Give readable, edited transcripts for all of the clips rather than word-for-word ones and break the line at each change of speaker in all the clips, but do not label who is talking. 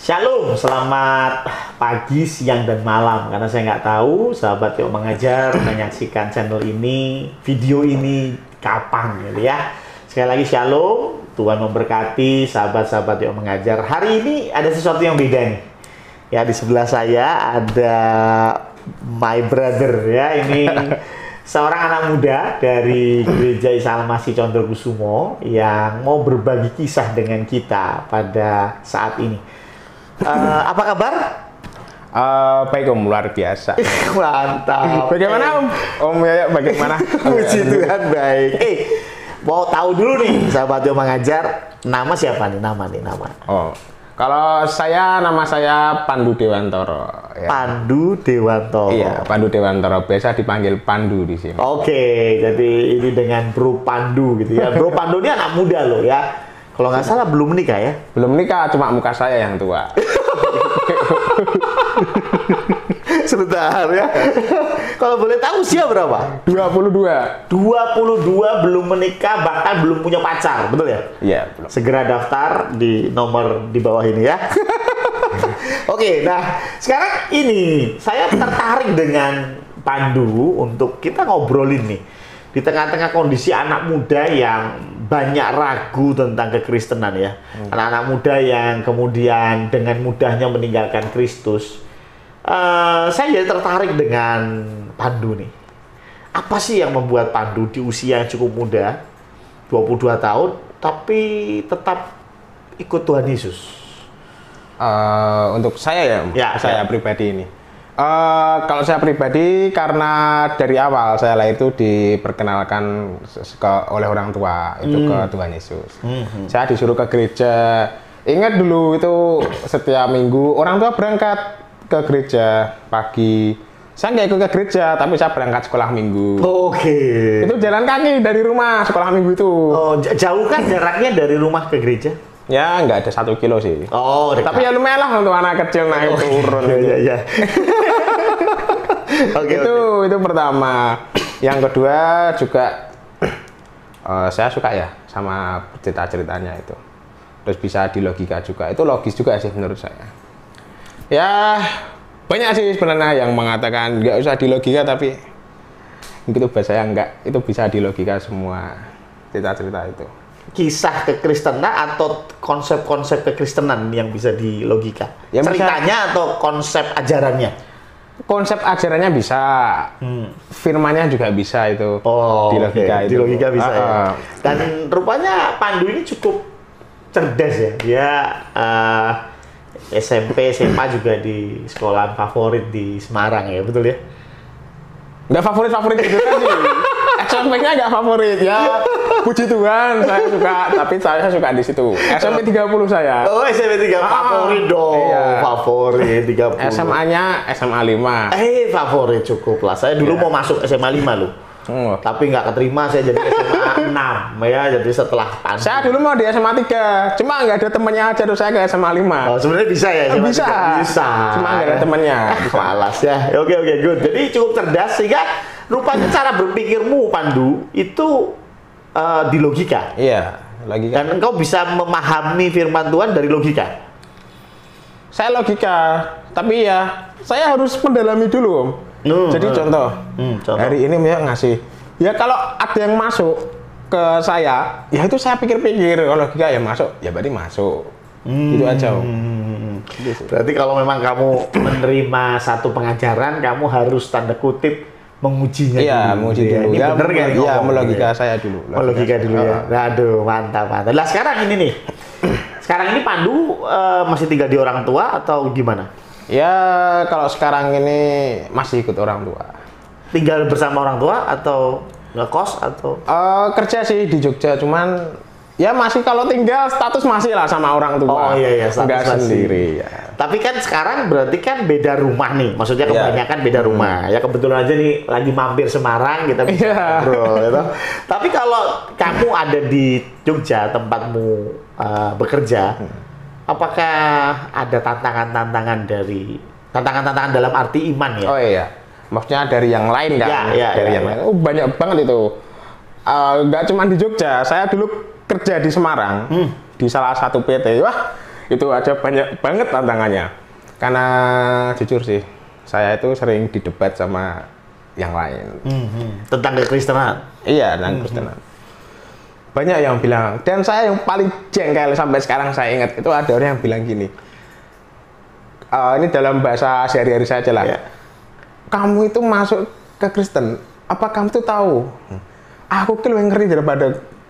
Shalom, selamat pagi, siang, dan malam. Karena saya nggak tahu, sahabat Yuk Mengajar menyaksikan channel ini, video ini kapan gitu ya. Sekali lagi shalom, Tuhan memberkati sahabat-sahabat Yuk Mengajar. Hari ini ada sesuatu yang beda nih. Ya, di sebelah saya ada my brother ya. Ini seorang anak muda dari Gereja Isa Al-Masih Condrokusumo yang mau berbagi kisah dengan kita pada saat ini. Apa kabar?
Baik Om, luar biasa.
Mantap.
Bagaimana Om Yoyo, bagaimana?
Puji Tuhan, baik. Mau tahu dulu nih, sahabat Yuk Mengajar, nama siapa nih? Nama.
Oh, kalau nama saya Pandu Dewantoro. Ya.
Pandu Dewantoro.
Iya, Pandu Dewantoro. Biasa dipanggil Pandu di sini.
Oke, jadi ini dengan Bro Pandu gitu ya. Bro Pandu ini anak muda loh ya. Kalau nggak salah belum menikah ya?
Belum nikah, cuma muka saya yang tua.
Sebentar ya. Kalau boleh tahu usia berapa?
22.
22 belum menikah, bahkan belum punya pacar, betul ya?
Iya, belum.
Segera daftar di nomor di bawah ini ya. Oke, nah sekarang ini saya tertarik dengan Pandu untuk kita ngobrolin nih. Di tengah-tengah kondisi anak muda yang banyak ragu tentang kekristenan ya. Anak-anak muda yang kemudian dengan mudahnya meninggalkan Kristus. Saya jadi tertarik dengan Pandu nih. Apa sih yang membuat Pandu di usia yang cukup muda, 22 tahun, tapi tetap ikut Tuhan Yesus?
Untuk saya saya pribadi ini. Kalau saya pribadi, karena dari awal saya lahir itu diperkenalkan oleh orang tua itu ke Tuhan Yesus. Saya disuruh ke gereja. Ingat dulu itu setiap minggu orang tua berangkat ke gereja pagi. Saya nggak ikut ke gereja, tapi saya berangkat sekolah minggu.
Oke.
Itu jalan kaki dari rumah sekolah minggu itu.
Oh, jauh kan jaraknya dari rumah ke gereja?
Ya, nggak ada 1 kilo sih.
Oh, dekat.
Tapi ya lumayan lah untuk anak kecil naik turun.
Iya.
Itu pertama. Yang kedua juga saya suka ya sama cerita-ceritanya itu. Terus bisa dilogika juga. Itu logis juga sih menurut saya. Ya, banyak sih sebenarnya yang mengatakan nggak usah dilogika, tapi itu bahasa yang enggak. Itu bisa dilogika semua cerita-cerita itu.
Kisah kekristenan atau konsep-konsep kekristenan yang bisa dilogika?
Ya,
ceritanya atau konsep ajarannya?
Konsep ajarannya bisa, firmannya juga bisa itu.
Oh,
dilogika itu.
Dilogika bisa ya. Dan rupanya Pandu ini cukup cerdas ya. Dia SMP, SMA juga di sekolah favorit di Semarang ya, betul ya?
Nggak favorit gitu kan sih. SMP-nya nggak favorit ya. Puji Tuhan, saya suka, tapi saya suka di situ. SMP 30 saya.
Oh, SMP 30 favorit dong. Iya. Favorit 30.
SMA-nya SMA 5.
Favorit cukup lah. Saya dulu mau masuk SMA 5 loh. Tapi nggak keterima, saya jadi SMA 6 ya, jadi setelah Pandu.
Saya dulu mau di SMA 3, cuma nggak ada temennya aja, terus saya ke SMA 5.
Oh, sebenarnya bisa ya? SMA
bisa.
3? Bisa.
Cuma nggak ada temennya.
Malas ya. Oke, good. Jadi cukup cerdas, sehingga rupanya cara berpikirmu, Pandu, itu di logika.
Iya, logika.
Dan engkau bisa memahami firman Tuhan dari logika.
Saya logika, tapi ya saya harus mendalami dulu, Om. Jadi contoh, hari ini ya ngasih. Ya kalau ada yang masuk ke saya, ya itu saya pikir-pikir. Kalau logika ya masuk, ya berarti masuk. Gitu aja, Om.
Berarti kalau memang kamu menerima satu pengajaran, kamu harus tanda kutip mengujinya.
Iya, menguji dulu.
Ini bener kan?
Iya, melogika saya dulu.
Logika dulu ya. Aduh, mantap. Nah, sekarang ini nih. Sekarang ini Pandu masih tinggal di orang tua atau gimana?
Ya, kalau sekarang ini masih ikut orang tua.
Tinggal bersama orang tua atau ngekos atau?
Kerja sih di Jogja, cuman ya masih kalau tinggal status masih lah sama orang tua.
Oh iya, status
nggak
masih.
Sendiri ya.
Tapi kan sekarang berarti kan beda rumah nih. Maksudnya kebanyakan beda rumah. Ya kebetulan aja nih lagi mampir Semarang, kita bisa ngobrol gitu. Tapi kalau kamu ada di Jogja, tempatmu bekerja, apakah ada tantangan-tantangan dalam arti iman ya?
Oh iya, maksudnya dari yang lain kan? Dari yang lain. Oh, banyak banget itu. Nggak cuma di Jogja, saya dulu kerja di Semarang di salah satu PT. Wah, Itu aja banyak banget tantangannya. Karena jujur sih, saya itu sering didebat sama yang lain.
Tentang kekristenan?
Iya, tentang kekristenan. Banyak yang bilang, dan saya yang paling jengkel sampai sekarang saya ingat, itu ada orang yang bilang gini, ini dalam bahasa sehari-hari saya aja lah.
Yeah.
Kamu itu masuk ke Kristen, apa kamu tuh tahu? Aku kan lebih ngeri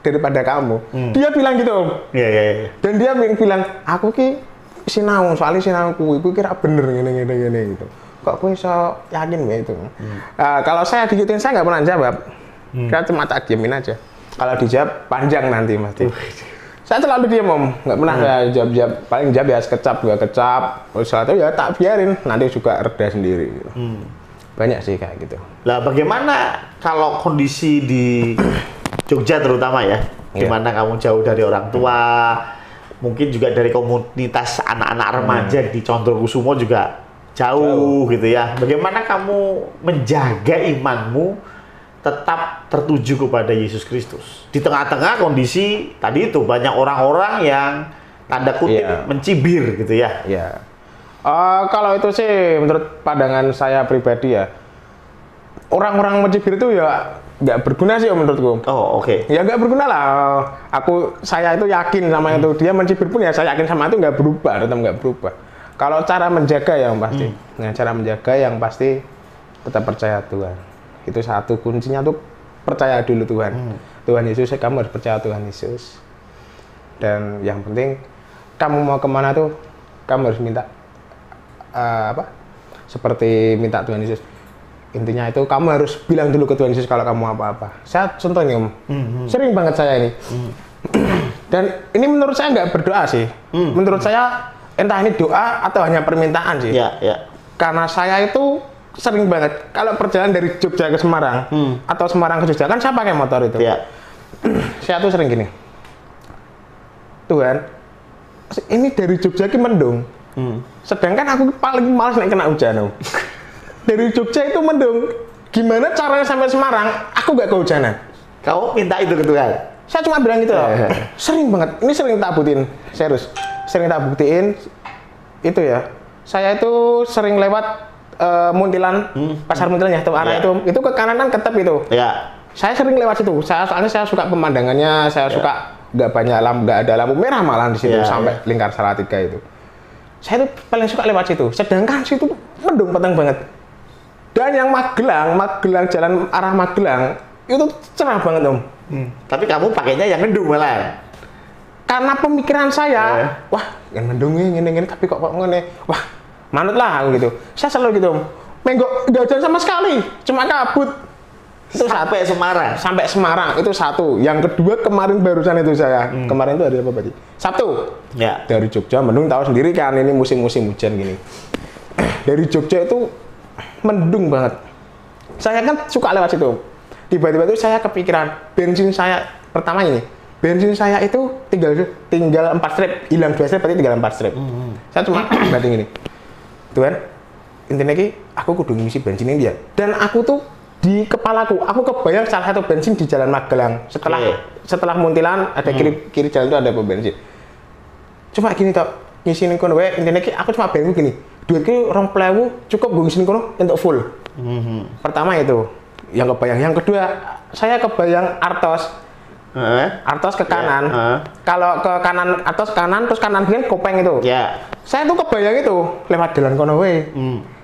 daripada kamu. Dia bilang gitu.
Iya.
Dan dia bilang, aku ki sinau, soalnya sinauku, ibu kira bener gini gitu. Kok aku bisa yakin ya itu? Kalau saya digituin, saya nggak pernah jawab. Saya cuma tak diamin aja. Kalau dijawab panjang nanti mesti. Saya selalu diam om, nggak pernah saya jawab. Paling jawab ya sekecap, dua kecap. Setelah itu ya tak biarin, nanti juga reda sendiri. Gitu. Banyak sih kayak gitu.
Lah bagaimana kalau kondisi di Jogja terutama ya, gimana kamu jauh dari orang tua, mungkin juga dari komunitas anak-anak remaja di Condrokusumo juga jauh gitu ya. Bagaimana kamu menjaga imanmu tetap tertuju kepada Yesus Kristus di tengah-tengah kondisi tadi itu banyak orang-orang yang tanda kutip mencibir gitu ya?
Iya. Kalau itu sih menurut pandangan saya pribadi ya, orang-orang mencibir itu ya nggak berguna sih menurutku.
Oh oke.
Ya nggak berguna lah. Saya itu yakin sama itu. Dia mencibir pun ya saya yakin sama itu nggak berubah, tetap nggak berubah. Kalau cara menjaga yang pasti, cara menjaga yang pasti tetap percaya Tuhan. Itu satu kuncinya tuh percaya dulu Tuhan. Tuhan Yesus, kamu harus percaya Tuhan Yesus. Dan yang penting kamu mau kemana tuh, kamu harus minta seperti minta Tuhan Yesus. Intinya itu kamu harus bilang dulu ke Tuhan Yesus kalau kamu apa-apa. Saya contoh nih om, sering banget saya ini. Dan ini menurut saya nggak berdoa sih. Menurut saya entah ini doa atau hanya permintaan sih. Karena saya itu sering banget kalau perjalanan dari Jogja ke Semarang atau Semarang ke Jogja kan saya pakai motor itu. Saya tuh sering gini. Tuhan, ini dari Jogja ke mendung. Sedangkan aku paling malas naik kena hujan. Dari Jogja itu mendung. Gimana caranya sampai Semarang? Aku nggak kehujanan.
Kamu minta itu ke Tuhan?
Saya cuma bilang gitu loh. Sering banget. Ini sering tak buktiin. Serius. Sering tak buktiin. Itu ya. Saya itu sering lewat Muntilan, pasar Muntilan ya, arah itu ke kanan kan ketep itu. Saya sering lewat situ. Soalnya saya suka pemandangannya, saya suka nggak ada lampu merah malah di situ sampai lingkar Salatiga itu. Saya tuh paling suka lewat situ. Sedangkan situ mendung petang banget. Dan yang Magelang jalan arah Magelang itu cerah banget om.
Tapi kamu pakainya yang mendung malah.
Karena pemikiran saya, wah yang mendung ini tapi kok ngene, wah manut lah aku gitu. Saya selalu gitu. Nggak hujan sama sekali, cuma kabut.
Itu sampai Semarang.
Sampai Semarang itu satu. Yang kedua kemarin barusan itu saya. Kemarin itu hari apa berarti? Sabtu. Dari Jogja mendung tahu sendiri kan ini musim-musim hujan gini. Dari Jogja itu mendung banget. Saya kan suka lewat situ. Tiba-tiba itu saya kepikiran bensin saya pertama ini. Bensin saya itu tinggal 4 strip, hilang 2 strip berarti tinggal 4 strip. Saya cuma berarti gini. Tuhan, intinya ki aku kudu ngisi bensin ini ya. Dan aku tuh di kepalaku, aku kebayang salah satu bensin di Jalan Magelang. Setelah Muntilan ada kiri jalan itu ada pom bensin. Cuma gini tok, ngisiin kono wae intinya ki aku cuma bayang gini. Duit ki 20.000 cukup gue ngisiin kono untuk full. Pertama itu yang kebayang. Yang kedua, saya kebayang Artos ke kanan. Kalau ke kanan Artos kanan terus kanan kiri Kopeng itu. Saya tuh kebayang itu lewat jalan kono wae.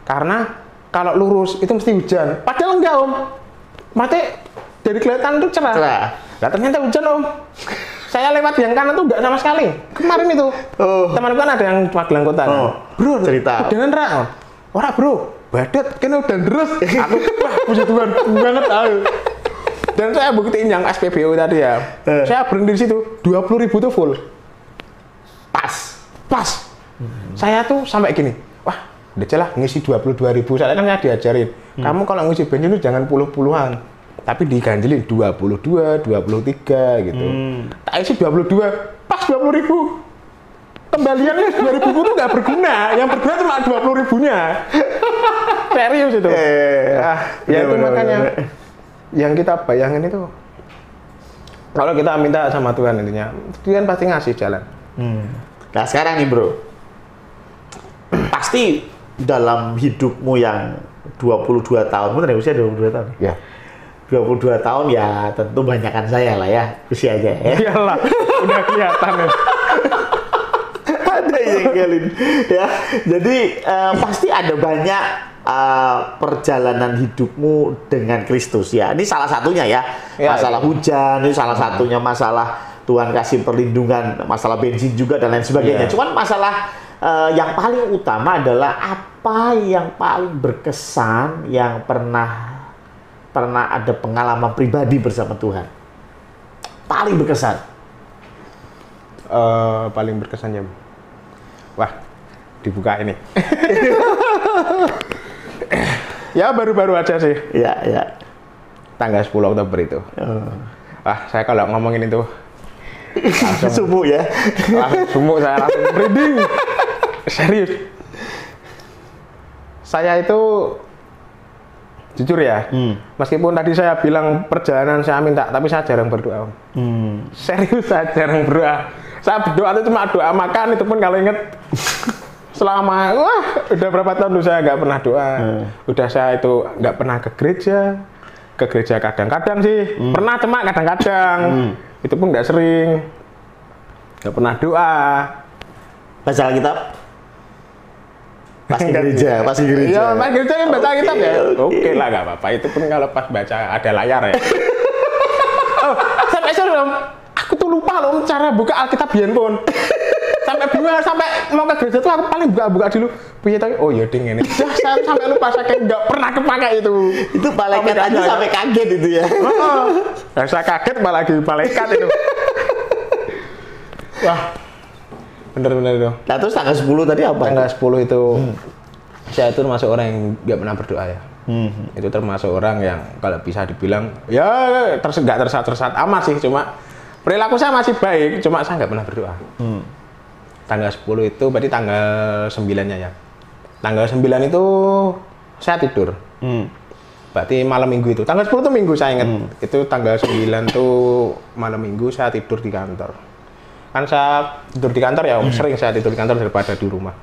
Karena kalau lurus itu mesti hujan. Padahal enggak om. Mati dari kelihatan tuh cerah. Nah, ternyata hujan om. Saya lewat yang kanan tuh enggak sama sekali. Kemarin itu temanku kan ada yang Magelang kota. Bro, cerita. Udahan ra. Ora bro, badet kene udan terus. Aku wah puji Tuhan banget tahu. Dan saya buktiin yang SPBU tadi ya. Saya berhenti di situ 20.000 tuh full. Pas. Saya tuh sampai gini. Wah, udah celah ngisi 22.000. Saya kan diajarin. Kamu kalau ngisi bensin itu jangan puluh-puluhan. Tapi diganjelin 22, 23 gitu. Tak isi 22, pas 20.000. Kembaliannya 2.000 itu nggak berguna. Yang berguna cuma 20.000-nya. Serius itu. Ya itu makanya. Yang kita bayangin itu kalau kita minta sama Tuhan intinya Tuhan pasti ngasih jalan.
Nah sekarang nih bro, pasti dalam hidupmu yang 22 tahun, bener ya usia 22 tahun?
Ya.
22 tahun ya tentu banyakan saya lah ya, usianya ya.
Iyalah, udah kelihatan ya.
Ada yang ngelin ya. Jadi pasti ada banyak perjalanan hidupmu dengan Kristus ya. Ini salah satunya ya. Masalah hujan, ini salah satunya masalah Tuhan kasih perlindungan, masalah bensin juga dan lain sebagainya. Cuman masalah yang paling utama adalah apa yang paling berkesan yang pernah ada pengalaman pribadi bersama Tuhan. Paling berkesan.
Paling berkesan ya. Wah, dibuka ini. Ya baru-baru aja sih.
Ya.
Tanggal 10 Oktober itu. Saya kalau ngomongin itu langsung
sumuk ya.
Sumuk, saya langsung merinding. Serius. Saya itu jujur ya, meskipun tadi saya bilang perjalanan saya minta, tapi saya jarang berdoa. Serius, saya jarang berdoa. Saya berdoa itu cuma doa makan, itu pun kalau inget selama udah berapa tahun dulu saya nggak pernah doa. Udah saya itu nggak pernah ke gereja kadang-kadang sih, pernah cuma kadang-kadang. Itu pun nggak sering, nggak pernah doa.
Baca Alkitab? Pas di gereja.
Iya, pas gereja kan baca Alkitab ya. Oke lah, nggak apa-apa. Itu pun kalau pas baca ada layar ya. Sampai sekarang aku tuh lupa loh cara buka Alkitab di handphone. Sampai bingung, sampai mau ke gereja tuh aku paling buka dulu. Punya tadi, oh ya ding ini. Saya sampai lupa, saya kayak nggak pernah kepakai itu.
Itu malaikat aja sampai kaget itu ya.
Saya kaget malah lagi malaikat itu. Wah, bener-bener itu.
Nah terus tanggal 10 tadi apa?
Tanggal 10 itu, saya itu termasuk orang yang nggak pernah berdoa ya. Itu termasuk orang yang kalau bisa dibilang, ya nggak tersesat amat sih, cuma perilaku saya masih baik, cuma saya nggak pernah berdoa. Tanggal 10 itu berarti tanggal 9-nya ya. Tanggal 9 itu saya tidur. Berarti malam minggu itu. Tanggal 10 itu minggu saya ingat. Itu tanggal 9 tuh malam minggu saya tidur di kantor. Kan saya tidur di kantor ya, sering saya tidur di kantor daripada di rumah.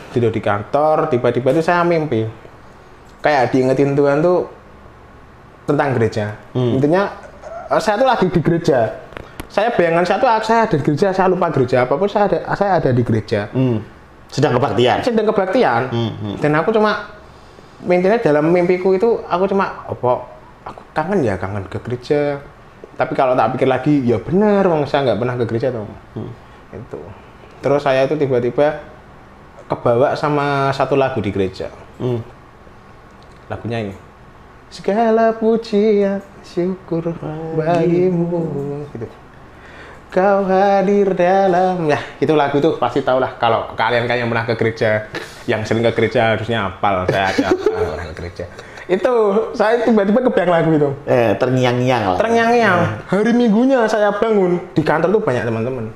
Tidur di kantor, tiba-tiba itu saya mimpi. Kayak diingetin Tuhan tuh tentang gereja. Intinya saya tuh lagi di gereja. Saya bayangan saya ada di gereja, saya lupa gereja apapun, saya ada di gereja.
Sedang kebaktian.
Dan aku cuma intinya dalam mimpiku itu aku cuma aku kangen ke gereja. Tapi kalau tak pikir lagi, ya benar, saya nggak pernah ke gereja tuh. Itu. Terus saya itu tiba-tiba kebawa sama satu lagu di gereja. Lagunya ini. Segala pujian syukur bagimu, gitu. Kau hadir dalam, ya itu lagu tuh pasti tau lah kalau kalian yang pernah ke gereja, yang sering ke gereja harusnya hafal. Saya aja orang ke gereja. Itu saya tiba-tiba kebayang lagu itu.
Terngiang-ngiang lah.
Terngiang-ngiang. Hari Minggunya saya bangun di kantor tuh banyak teman-teman.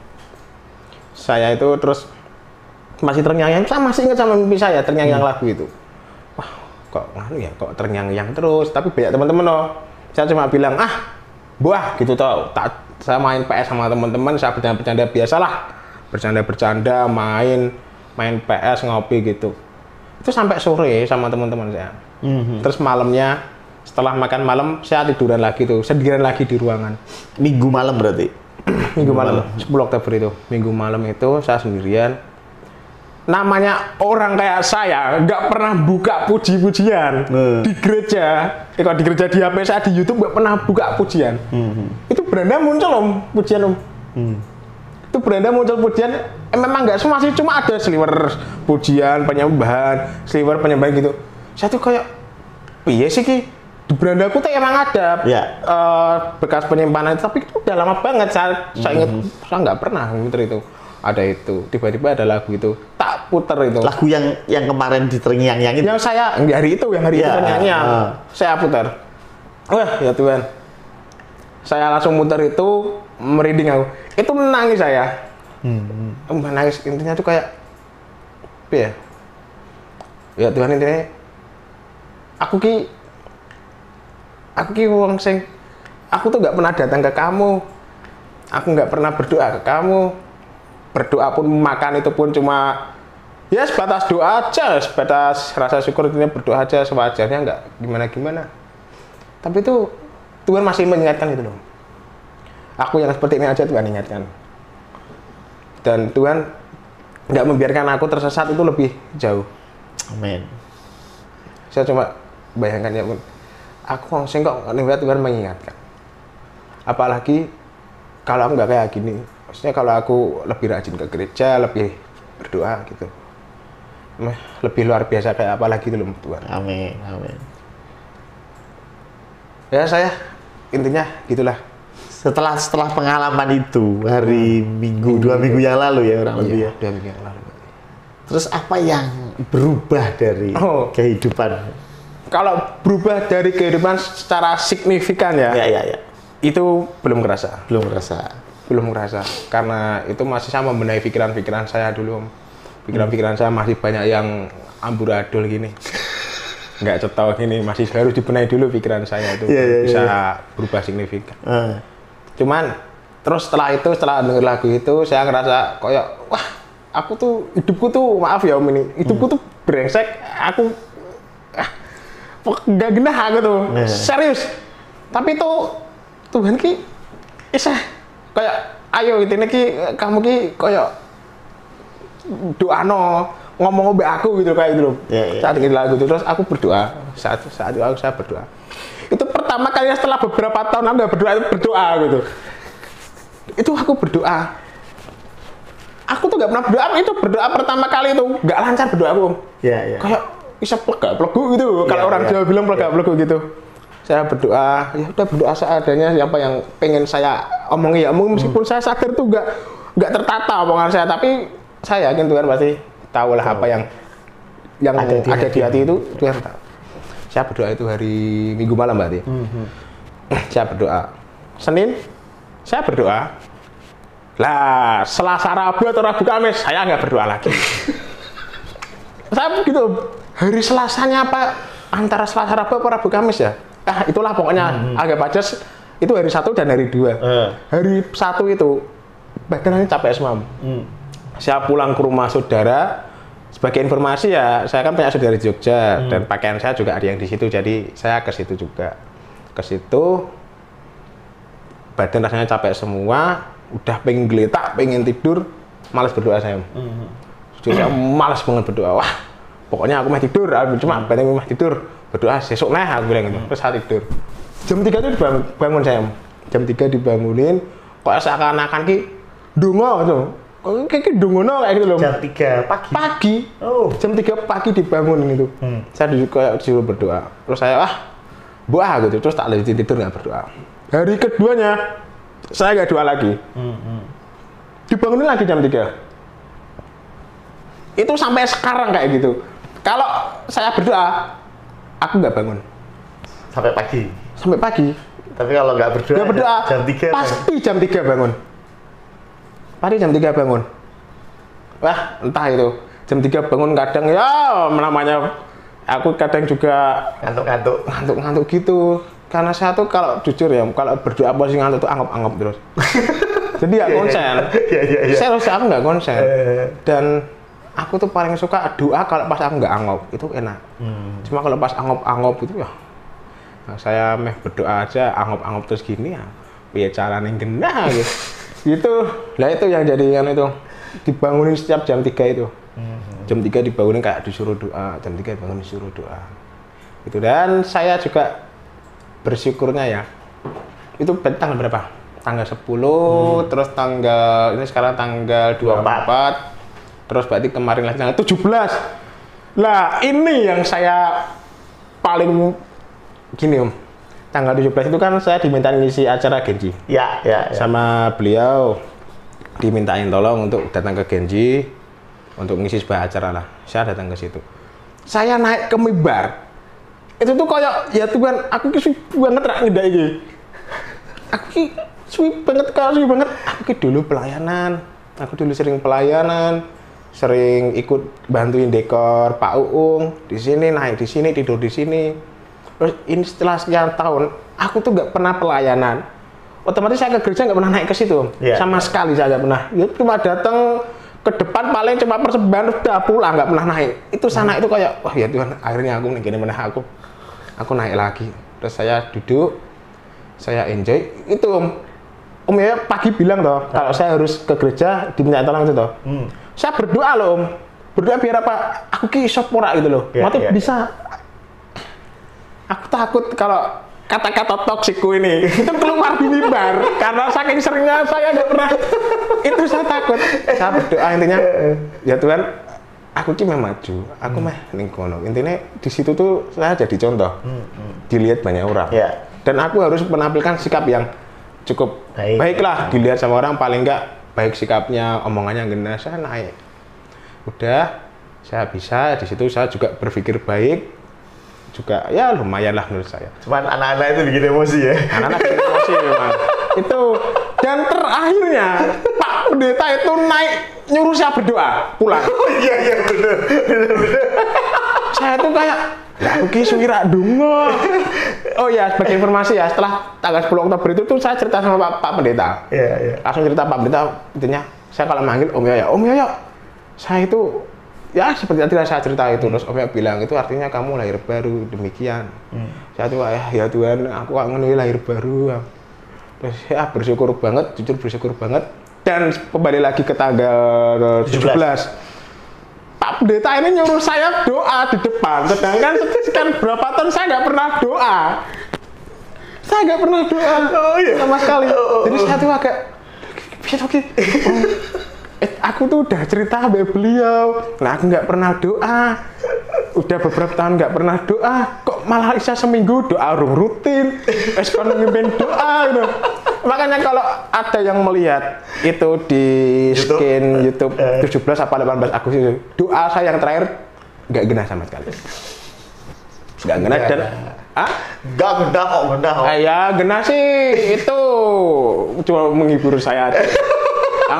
Saya itu terus masih terngiang-ngiang. Saya masih ingat sama mimpi saya terngiang-ngiang lagu itu. Wah, kok terngiang-ngiang terus. Tapi banyak teman-teman loh. Saya cuma bilang buah gitu tau. Saya main PS sama teman-teman. Saya bercanda-bercanda biasalah. Bercanda-bercanda, main PS ngopi gitu. Itu sampai sore sama teman-teman saya. Terus malamnya setelah makan malam saya tiduran lagi tuh, sendirian lagi di ruangan.
Minggu malam berarti?
Minggu malam, 10 Oktober itu. Minggu malam itu saya sendirian. Namanya orang kayak saya nggak pernah buka puji-pujian di gereja. Kalau di gereja di HP saya di YouTube nggak pernah buka pujian. Itu beranda muncul pujian Itu beranda muncul pujian. Memang nggak semua sih, cuma ada sliver pujian, penyembahan, sliver penyembahan gitu. Saya tuh kayak, iya sih Ki, di berandaku tuh emang ada bekas penyimpanan, tapi itu udah lama banget. Saya ingat, saya nggak pernah muter itu. Ada itu, tiba-tiba ada lagu itu, tak puter itu.
Lagu yang kemarin di terngiang-ngiang itu?
Yang hari itu terngiang-ngiang, saya puter. Wah ya Tuhan, saya langsung muter itu, merinding aku. Itu menangis saya. Menangis, intinya tuh kayak, ya Tuhan intinya, aku ki wong sing aku tuh nggak pernah datang ke kamu, aku nggak pernah berdoa ke kamu, berdoa pun, makan itu pun cuma ya sebatas doa aja, sebatas rasa syukur, ini berdoa aja sewajarnya, nggak gimana-gimana. Tapi itu Tuhan masih mengingatkan gitu loh. Aku yang seperti ini aja Tuhan ingatkan. Dan Tuhan nggak membiarkan aku tersesat itu lebih jauh.
Amin.
Saya cuma bayangkan ya pun, aku langsung kok Tuhan mengingatkan. Apalagi kalau aku nggak kayak gini, maksudnya kalau aku lebih rajin ke gereja, lebih berdoa gitu, lebih luar biasa kayak apa lagi itu loh Tuhan.
Amin, amin.
Ya saya intinya gitulah.
Setelah pengalaman itu hari Minggu, 2 minggu yang lalu ya orang lebih ya.
2 minggu yang lalu.
Terus apa yang berubah dari kehidupan?
Kalau berubah dari kehidupan secara signifikan ya,
Ya.
itu belum kerasa.
Belum merasa.
Belum ngerasa, karena itu masih sama membenahi pikiran-pikiran saya dulu. Pikiran-pikiran saya masih banyak yang amburadul gini, nggak cetol gini, masih harus dibenahi dulu pikiran saya itu bisa berubah signifikan. Cuman terus setelah denger lagu itu saya ngerasa kayak wah, aku tuh hidupku tuh, maaf ya Om, ini hidupku tuh brengsek, aku nggak genah aku tuh, serius. Tapi tuh Tuhan ki isah kayak ayo gitu ki kamu ki kayak doano ngomong mbak aku gitu kayak gitu loh. Saat dengerin lagu itu terus aku berdoa, saat itu saya berdoa. Itu pertama kali setelah beberapa tahun aku berdoa gitu. Itu aku berdoa. Aku tuh gak pernah berdoa, itu berdoa pertama kali itu gak lancar berdoa aku. Kayak bisa plegak-plegu gitu. Kalau orang Jawa bilang plegak-plegu gitu. Saya berdoa, ya udah berdoa seadanya, siapa yang pengen saya omongi ya, meskipun saya sadar tuh nggak tertata omongan saya, tapi saya yakin Tuhan pasti tahu lah apa yang ada di hati itu, Tuhan tahu. Saya berdoa itu hari Minggu malam berarti. Saya berdoa. Senin saya berdoa. Lah, Selasa, Rabu atau Rabu Kamis saya nggak berdoa lagi. Saya begitu. Hari Selasanya apa? Antara Selasa, Rabu atau Rabu Kamis ya? Itulah pokoknya agak padas itu hari 1 dan hari 2. Hari 1 itu badannya capek semua. Saya pulang ke rumah saudara. Sebagai informasi ya, saya kan punya saudara di Jogja dan pakaian saya juga ada yang di situ, jadi saya ke situ juga. Ke situ badan rasanya capek semua, udah pengen geletak, pengen tidur, malas berdoa saya. Saya malas banget berdoa. Wah, pokoknya aku mau tidur, cuma badan mau tidur. Berdoa besok nah aku bilang gitu. Terus saya tidur. Jam 3 itu bangun saya. Jam 3 dibangunin, kok seakan-akan ki ndonga gitu. Kayak ndongono kayak gitu loh.
Jam 3 pagi.
Pagi. Jam 3 pagi dibangun gitu. Saya disuruh berdoa. Terus saya gitu. Terus tak lanjutin tidur nggak berdoa. Hari keduanya saya nggak doa lagi. Dibangunin lagi jam 3. Itu sampai sekarang kayak gitu. Kalau saya berdoa, aku nggak bangun
sampai pagi. Tapi kalau nggak berdoa, jam 3
pasti jam 3 bangun. Pasti jam 3 bangun. Wah, entah itu. Jam 3 bangun kadang ya namanya aku kadang juga ngantuk gitu. Karena saya tuh kalau jujur ya, kalau berdoa pasti ngantuk tuh anggap terus. Jadi nggak konsen. Serius aku nggak konsen. Dan aku tuh paling suka doa kalau pas aku nggak angop, itu enak. Cuma kalau pas angop itu ya, saya berdoa aja angop terus gini ya, biar caranya genah gitu. Gitu. Lah itu yang jadi yang itu dibangunin setiap jam 3 itu. Jam 3 dibangunin kayak disuruh doa, jam 3 dibangunin disuruh doa. Itu, dan saya juga bersyukurnya ya. Itu tanggal berapa? Tanggal 10, terus tanggal ini sekarang tanggal 24. Terus berarti kemarin lagi tanggal 17. Lah, ini yang saya paling gini Om. Tanggal 17 itu kan saya diminta ngisi acara Genji.
Ya.
Sama beliau dimintain tolong untuk datang ke Genji untuk ngisi sebuah acara lah. Saya datang ke situ. Saya naik ke mimbar. Itu tuh kayak ya Tuhan, aku ki suwi banget rak ngendak iki. Aku ki suwi banget. Aku ki dulu pelayanan. Aku dulu sering pelayanan. Sering ikut bantuin dekor Pak Uung di sini, naik di sini, tidur di sini. Terus ini setelah sekian tahun, aku tuh nggak pernah pelayanan. Otomatis saya ke gereja nggak pernah naik ke situ, sama sekali saya nggak pernah. Ya cuma datang ke depan paling cuma persembahan udah pulang, nggak pernah naik. Itu sana itu kayak wah ya Tuhan, akhirnya aku gini mana aku naik lagi. Terus saya duduk, saya enjoy. Itu Om ya pagi bilang toh, kalau saya harus ke gereja diminta tolong itu toh. Saya berdoa loh Om, berdoa biar apa? Aku ki iso ora gitu loh. Mati bisa. Aku takut kalau kata-kata toksikku ini itu keluar di mimbar karena saking seringnya saya nggak pernah itu saya takut. Saya berdoa intinya ya Tuhan, aku ki maju, aku mah ning kono. Intinya di situ tuh saya jadi contoh, dilihat banyak orang. Dan aku harus menampilkan sikap yang cukup baiklah dilihat sama orang, paling enggak baik sikapnya, omongannya gena, saya naik. Udah, saya bisa di situ saya juga berpikir baik. Juga ya lumayan lah menurut saya.
Cuman anak-anak itu bikin emosi ya.
Anak-anak bikin emosi memang. Itu dan terakhirnya Pak Pendeta itu naik nyuruh saya berdoa pulang.
Oh iya benar.
Saya tuh kayak ya aku ki suwira dungo. Oh ya sebagai informasi ya, setelah tanggal 10 Oktober itu tuh saya cerita sama Pak Pendeta.
Iya.
Langsung cerita Pak Pendeta, intinya saya kalau manggil Om Yoyo, saya itu ya seperti tadi saya cerita itu, terus Om Yoyo bilang itu artinya kamu lahir baru demikian. Saya tuh ya Tuhan, aku kangen lahir baru. Terus ya bersyukur banget, jujur bersyukur banget. Dan kembali lagi ke tanggal 17. Pak Pendeta ini nyuruh saya doa di depan, sedangkan sekian berapa tahun saya nggak pernah doa. Saya nggak pernah doa sama sekali. Jadi saya tuh agak aku tuh udah cerita sama beliau, nah aku nggak pernah doa, udah beberapa tahun nggak pernah doa, kok malah bisa seminggu doa rutin, kon mimpin doa gitu. Makanya kalau ada yang melihat itu di skin YouTube 17 apa 18 Agustus itu, doa saya yang terakhir nggak gena sama sekali, nggak gena dan
nggak gena kok.
Ya gena sih itu cuma menghibur saya aja.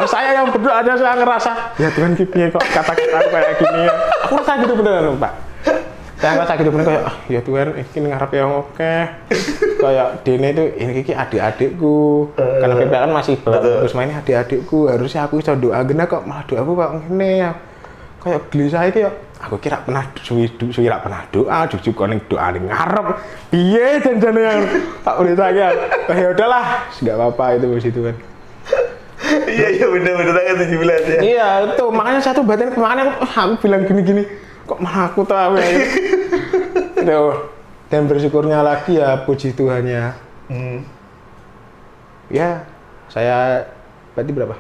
Saya yang berdoa aja saya ngerasa ya Tuhan kipiye kok kata-kata kayak gini ya. Aku rasa gitu beneran Pak. Saya ngerasa gitu beneran kayak ya Tuhan ini ngarep yang oke. Kayak Dene itu ini iki adik-adikku. Karena kita kan masih terus mainnya adik-adikku, harusnya aku bisa doa gena kok malah doaku kok ngene ya. Kayak gelisah iki ya. Aku kira pernah suwi pernah doa, jujur koning doa ning ngarep. Piye janjane yang tak boleh tanya. Ya udahlah, enggak apa-apa itu wis itu kan.
Iya bener tanggal 17 ya.
Iya itu makanya saya tuh batin makanya aku bilang gini kok malah aku tahu ya. Itu dan bersyukurnya lagi ya puji Tuhannya. Ya saya berarti berapa?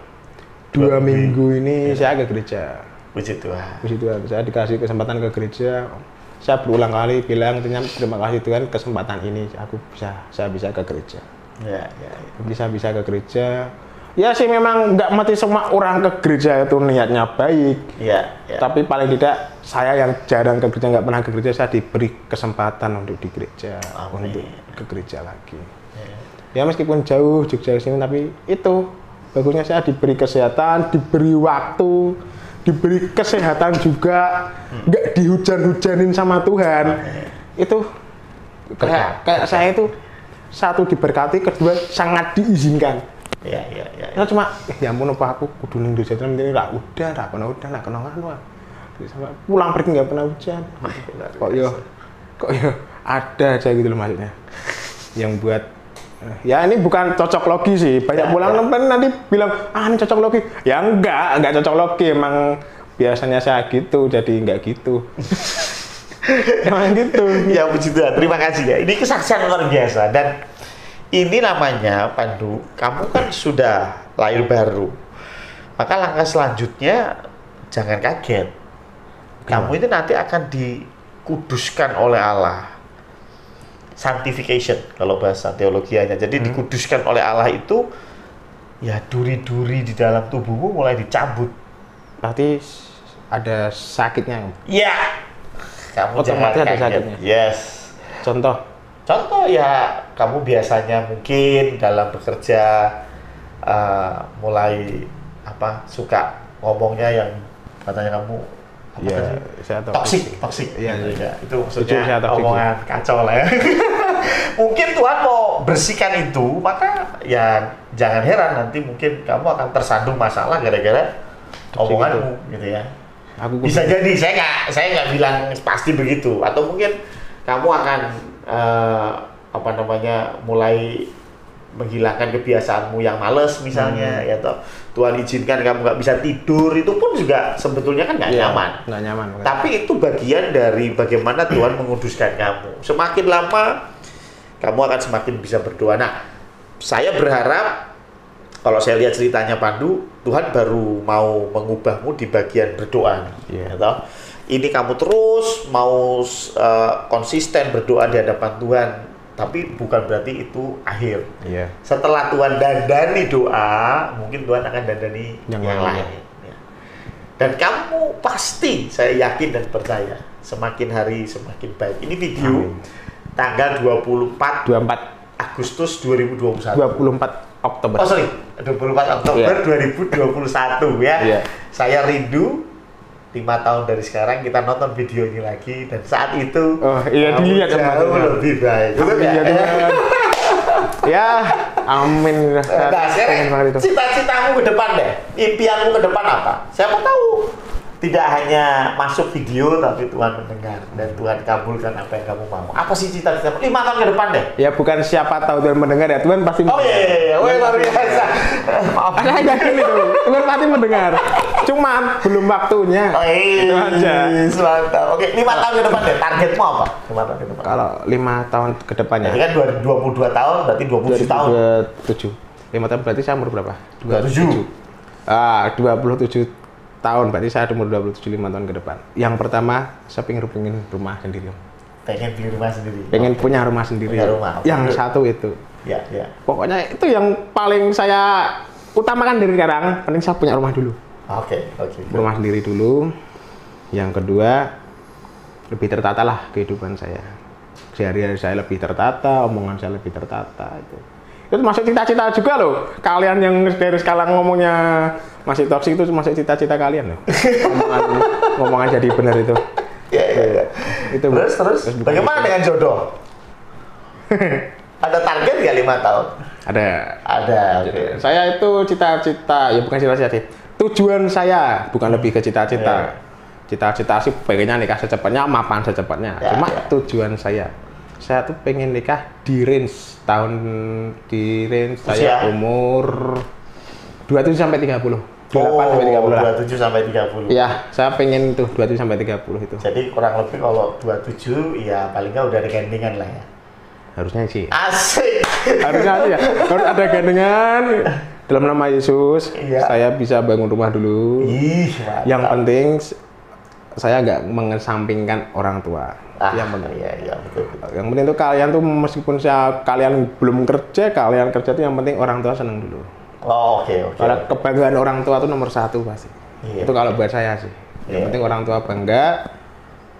2 minggu ini saya ke gereja.
Puji Tuhan.
Saya dikasih kesempatan ke gereja. Saya berulang kali bilang terima kasih Tuhan kesempatan ini saya bisa ke gereja.
Ya.
Bisa ke gereja. Ya sih memang nggak mati semua orang ke gereja itu niatnya baik.
Iya.
Tapi paling tidak saya yang jarang ke gereja, nggak pernah ke gereja, saya diberi kesempatan untuk di gereja, untuk ke gereja lagi. Ya meskipun jauh Jogja sini, tapi itu bagusnya saya diberi kesehatan, diberi waktu, diberi kesehatan juga, nggak dihujan-hujanin sama Tuhan. Itu kayak saya itu satu diberkati, kedua sangat diizinkan.
Iya.
Nah cuma ya ampun apa aku kudu ning dosa tenan ini ra pernah anu. Sampai pulang pergi enggak pernah hujan. Kok ya ada aja gitu loh maksudnya. Yang buat ya ini bukan cocok logi sih. Banyak pulang nanti bilang ini cocok logi. Ya enggak cocok logi, emang biasanya saya gitu jadi enggak gitu. Emang gitu.
Ya puji Tuhan. Terima kasih ya. Ini kesaksian luar biasa dan ini namanya Pandu, kamu kan sudah lahir baru. Maka langkah selanjutnya jangan kaget. Kamu itu nanti akan dikuduskan oleh Allah. Sanctification kalau bahasa teologianya. Jadi dikuduskan oleh Allah itu ya duri-duri di dalam tubuhmu mulai dicabut.
Berarti ada sakitnya.
Ya. Kamu jangan kaget. Ada sakitnya. Yes. Contoh ya, kamu biasanya mungkin dalam bekerja mulai suka ngomongnya yang katanya kamu toksik. Iya. Itu maksudnya omongan kacau lah ya. Mungkin Tuhan mau bersihkan itu, maka ya jangan heran nanti mungkin kamu akan tersandung masalah gara-gara omonganmu gitu ya.
Aku
Bisa jadi, saya nggak bilang pasti begitu, atau mungkin kamu akan mulai menghilangkan kebiasaanmu yang males misalnya, ya toh Tuhan izinkan kamu nggak bisa tidur, itu pun juga sebetulnya kan nggak nyaman.
Nggak nyaman.
Tapi itu bagian dari bagaimana Tuhan menguduskan kamu. Semakin lama kamu akan semakin bisa berdoa. Nah, saya berharap kalau saya lihat ceritanya Pandu, Tuhan baru mau mengubahmu di bagian berdoa. Ya toh? Ini kamu terus mau konsisten berdoa di hadapan Tuhan. Tapi bukan berarti itu akhir.
Iya.
Setelah Tuhan dandani doa, mungkin Tuhan akan dandani yang lain. Ya. Dan kamu pasti, saya yakin dan percaya, semakin hari semakin baik. Ini video tanggal 24 Agustus 2021.
24 Oktober.
Oh sorry, 24 Oktober 2021 ya. Yeah. Saya rindu 5 tahun dari sekarang kita nonton video ini lagi, dan saat itu
dilihat
jauh lebih baik.
Ya, amin.
Nah, sekarang cita-citamu ke depan deh, impianmu ke depan apa? Siapa tahu tidak hanya masuk video, tapi Tuhan mendengar dan Tuhan kabulkan apa yang kamu mau. Apa sih cita-citamu 5 tahun ke depan deh?
Ya bukan siapa tahu Tuhan mendengar, ya Tuhan pasti mendengar.
Oh iya, luar biasa.
Maaf. Saya yakin itu, Tuhan pasti mendengar. Cuman belum waktunya.
Itu aja. Mantap. Oke, 5 tahun ke depan deh. Targetmu apa? 5 tahun ke depan.
Kalau 5 tahun ke depannya.
Jadi kan 22 tahun, berarti 27 tahun.
27. 5 tahun berarti saya umur berapa?
27.
27 tahun, berarti saya umur 27, 5 tahun ke depan. Yang pertama, saya pengen rumah sendiri.
Pengen beli rumah sendiri?
Pengen punya rumah sendiri.
Punya rumah.
Yang satu itu.
Ya.
Pokoknya itu yang paling saya utamakan dari sekarang. Penting saya punya rumah dulu.
Oke.
Rumah sendiri dulu. Yang kedua, lebih tertata lah kehidupan saya. Sehari-hari saya lebih tertata, omongan saya lebih tertata itu masuk cita-cita juga loh. Kalian yang dari sekarang ngomongnya masih toksik itu masuk cita-cita kalian loh. Ngomongan jadi benar itu.
Iya. Itu terus bagaimana dengan jodoh? Ada target nggak 5 tahun? Ada. Okay.
Saya itu cita-cita, ya bukan cita-cita sih. Tujuan saya bukan lebih ke cita-cita. Cita-cita sih pengennya nikah secepatnya, mapan secepatnya. Cuma tujuan saya tuh pengen nikah di range saya umur 27 sampai 30.
27 sampai 30.
Iya, saya pengen tuh 27 sampai 30 itu.
Jadi kurang lebih kalau 27 ya paling nggak udah ada gandengan lah ya.
Harusnya sih.
Asik.
Harusnya ya. Harus ada gandengan. Dalam nama Yesus, saya bisa bangun rumah dulu. Yang penting saya nggak mengesampingkan orang tua. Yang penting.
Iya, betul.
Yang penting tuh kalian tuh meskipun kalian belum kerja, kalian kerja tuh yang penting orang tua seneng dulu.
Oh, oke.
Kalau kebanggaan orang tua tuh nomor 1 pasti. Itu kalau buat saya sih. Yang penting orang tua bangga,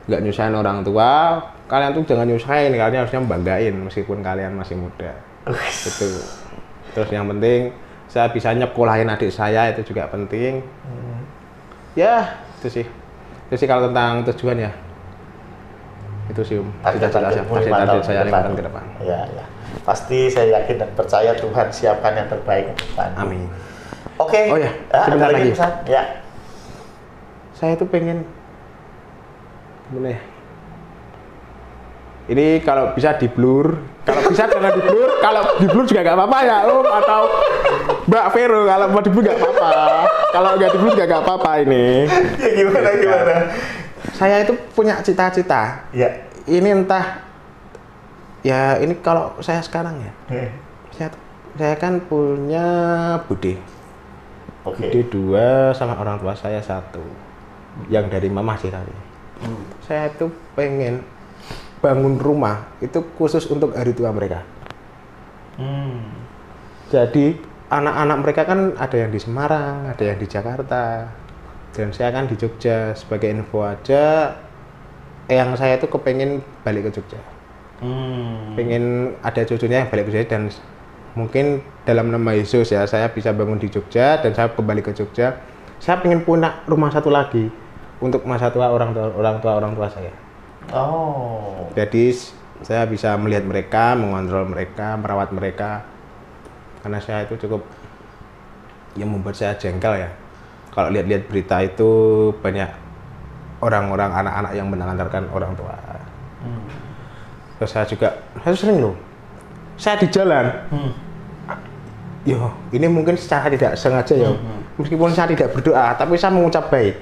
nggak nyusahin orang tua. Kalian tuh jangan nyusahin, kalian harusnya banggain meskipun kalian masih muda. Itu. Terus yang penting saya bisa nyekolahin adik saya, itu juga penting. Ya, itu sih kalau tentang tujuan ya. Itu sih cita-cita saya 5 tahun ke depan.
Iya. Pasti saya yakin dan percaya Tuhan siapkan yang terbaik untuk depan.
Amin.
Oke.
Oh ya, sebentar lagi.
Ya.
Saya tuh pengen gimana ya? Ini kalau bisa di blur, kalau bisa jangan di blur, kalau di blur juga nggak apa-apa ya Om, atau Mbak Vero, kalau mau di blur nggak apa-apa, kalau nggak di blur juga nggak apa-apa ini.
Ya gimana?
Saya itu punya cita-cita.
Ya.
Ini entah, ya ini kalau saya sekarang ya, saya kan punya bude. Bude 2 sama orang tua saya 1, yang dari mama sih tadi. Saya tuh pengen bangun rumah itu khusus untuk hari tua mereka. Jadi anak-anak mereka kan ada yang di Semarang, ada yang di Jakarta, dan saya kan di Jogja. Sebagai info aja, yang saya tuh kepengen balik ke Jogja. Pengen ada cucunya yang balik ke Jogja, dan mungkin dalam nama Yesus ya saya bisa bangun di Jogja dan saya kembali ke Jogja. Saya pengen punya rumah satu lagi untuk masa tua orang tua saya. Oh. Jadi saya bisa melihat mereka, mengontrol mereka, merawat mereka. Karena saya itu cukup yang membuat saya jengkel ya. kalau lihat-lihat berita itu banyak orang-orang anak-anak yang menelantarkan orang tua. Terus saya sering loh, saya di jalan, yo ini mungkin secara tidak sengaja ya, meskipun saya tidak berdoa, tapi saya mengucap baik.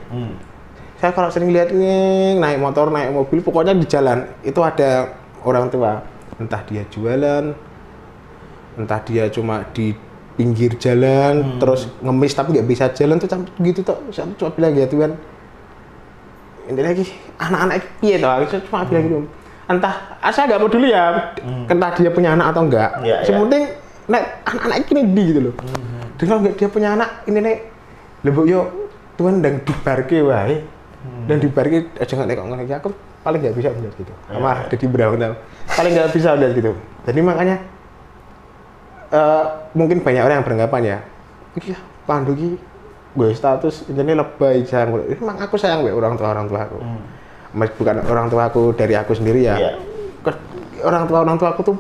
Saya kalau sering lihat nih naik motor, naik mobil, pokoknya di jalan itu ada orang tua, entah dia jualan, entah dia cuma di pinggir jalan, terus ngemis tapi nggak bisa jalan tuh gitu tuh. Saya cuma bilang gitu kan, ini lagi anak-anak piye toh, saya cuma bilang gitu. Entah, saya nggak peduli ya, entah dia punya anak atau enggak. Sepenting nek anak-anak ini gitu loh. Dan kalau nggak dia punya anak, ini nek lebih yo Tuhan dan dibarke wae. Dan dibarke aja nggak nekok ngene aku paling nggak bisa melihat gitu. Sama Deddy Brown tahu. Paling nggak bisa melihat gitu. Jadi makanya mungkin banyak orang yang beranggapan ya, iya Pandu ki gue status ini lebay jangan. Emang aku sayang orang tua aku. Bukan orang tua aku dari aku sendiri ya. Orang tua aku tuh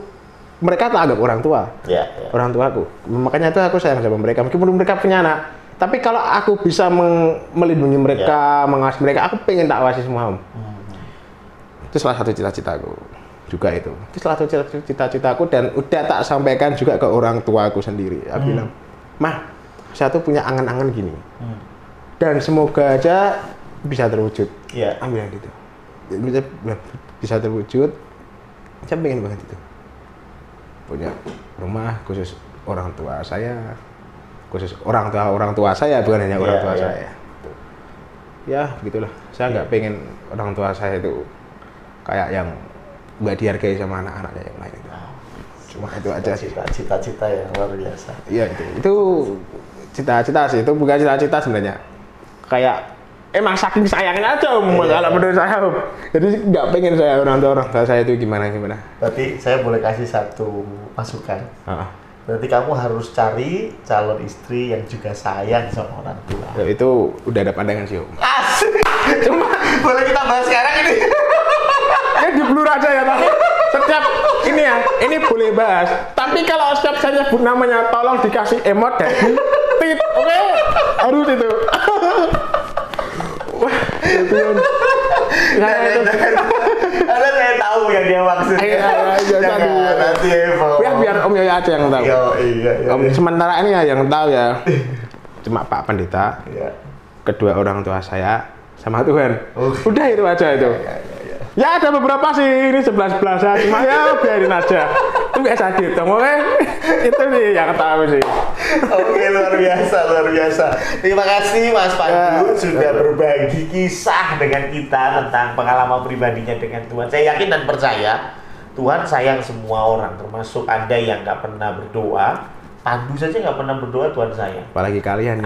mereka tak anggap orang tua. Orang tua aku. Makanya itu aku sayang sama mereka meskipun mereka punya anak. Tapi kalau aku bisa melindungi mereka, mengawasi mereka, aku pengen tak awasi semua om. Itu salah satu cita-citaku juga itu. Itu salah satu cita-citaku dan udah tak sampaikan juga ke orang tua aku sendiri. Aku bilang, Mah, saya tuh punya angan-angan gini. Dan semoga aja bisa terwujud. Aku bilang gitu. Bisa terwujud. Saya pengen banget itu. Punya rumah khusus orang tua saya. Khusus orang tua saya, bukan hanya orang tua saya. Ya begitulah, saya nggak pengen orang tua saya itu kayak yang nggak dihargai sama anak-anaknya yang lain. Cuma itu aja sih.
Cita-cita yang luar biasa.
Iya itu cita-cita sih, itu bukan cita-cita sebenarnya. Kayak emang saking sayangnya aja kalau menurut saya. Jadi nggak pengen saya orang tua saya itu gimana.
Berarti saya boleh kasih satu masukan. Berarti kamu harus cari calon istri yang juga sayang sama orang tua.
Ya, itu udah ada pandangan sih om.
Asik. Cuma boleh kita bahas sekarang ini.
Ya di blur aja ya tapi setiap ini ya, ini boleh bahas. Tapi kalau setiap saya sebut namanya tolong dikasih emot dan tit, oke? Harus itu. Wah, itu yang
Ada saya tahu yang dia maksud.
Nanti biar Om Yoyo aja yang tahu. Om sementara ini ya yang tahu ya cuma Pak Pendeta, kedua orang tua saya sama Tuhan. Udah itu aja itu. Ya ada beberapa sih ini 11-11 cuma ya biarin aja. Itu biasa gitu, oke? Itu nih yang tahu sih.
Oke, luar biasa. Terima kasih Mas Pandu sudah berbagi kisah dengan kita tentang pengalaman pribadinya dengan Tuhan. Saya yakin dan percaya Tuhan sayang semua orang, termasuk Anda yang nggak pernah berdoa. Pandu saja nggak pernah berdoa, Tuhan sayang.
Apalagi kalian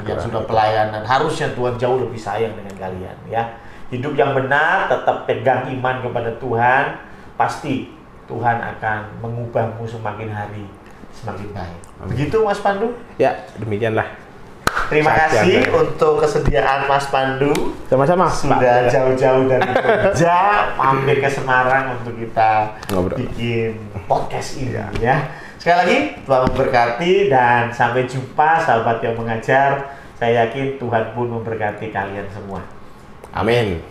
yang sudah pelayanan, harusnya Tuhan jauh lebih sayang dengan kalian ya. Hidup yang benar, tetap pegang iman kepada Tuhan, pasti Tuhan akan mengubahmu semakin hari semakin baik. Begitu Mas Pandu?
Ya, demikianlah.
Terima kasih untuk kesediaan Mas Pandu.
Sama-sama.
Sudah jauh-jauh dari kerja mampir ke Semarang untuk kita bikin podcast ini ya. Sekali lagi Tuhan memberkati dan sampai jumpa sahabat yang mengajar. Saya yakin Tuhan pun memberkati kalian semua.
Amin.